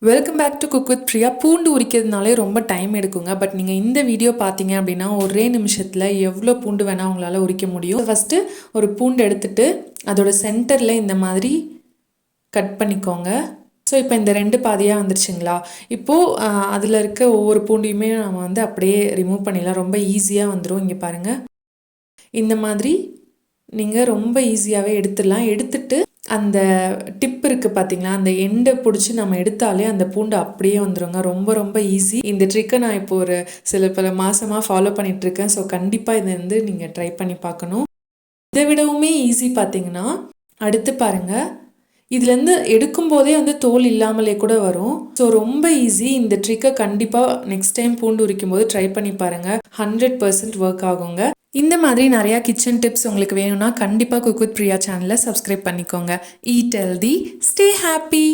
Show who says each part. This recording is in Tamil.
Speaker 1: Welcome back to cook with Priya. பூண்டு உரிக்கிறதுனாலே ரொம்ப டைம் எடுக்குங்க. பட் நீங்கள் இந்த வீடியோ பார்த்தீங்க அப்படின்னா ஒரே நிமிஷத்தில் எவ்வளோ பூண்டு வேணால் உங்களால் உரிக்க முடியும். ஃபஸ்ட்டு ஒரு பூண்டு எடுத்துட்டு அதோட சென்டரில் இந்த மாதிரி கட் பண்ணிக்கோங்க. ஸோ இப்போ இந்த 2 பாதியாக வந்துருச்சுங்களா? இப்போது அதில் இருக்க ஒவ்வொரு பூண்டையுமே நம்ம வந்து அப்படியே ரிமூவ் பண்ணிடலாம். ரொம்ப ஈஸியாக வந்துடும். இங்கே பாருங்கள், இந்த மாதிரி நீங்கள் ரொம்ப ஈஸியாகவே எடுத்துடலாம். எடுத்துட்டு அந்த டிப் இருக்குது பார்த்தீங்களா, அந்த எண்டை பிடிச்சி நம்ம எடுத்தாலே அந்த பூண்டு அப்படியே வந்துடுங்க. ரொம்ப ரொம்ப ஈஸி. இந்த ட்ரிக்கை நான் இப்போ ஒரு பல மாதமாக ஃபாலோ பண்ணிகிட்ருக்கேன். ஸோ கண்டிப்பாக இதை வந்து நீங்கள் ட்ரை பண்ணி பார்க்கணும். இதை விடவுமே ஈஸி பார்த்தீங்கன்னா, அடுத்து பாருங்கள், இதுலேருந்து எடுக்கும்போதே வந்து தோல் இல்லாமலே கூட வரும். ஸோ ரொம்ப ஈஸி. இந்த ட்ரிக்கை கண்டிப்பாக நெக்ஸ்ட் டைம் பூண்டு உரிக்கும் போது ட்ரை பண்ணி பாருங்கள். 100% ஒர்க் ஆகுங்க. இந்த மாதிரி நிறையா கிச்சன் டிப்ஸ் உங்களுக்கு வேணும்னா கண்டிப்பாக குக் வித் பிரியா சேனலை சப்ஸ்கிரைப் பண்ணிக்கோங்க. Eat healthy, stay happy.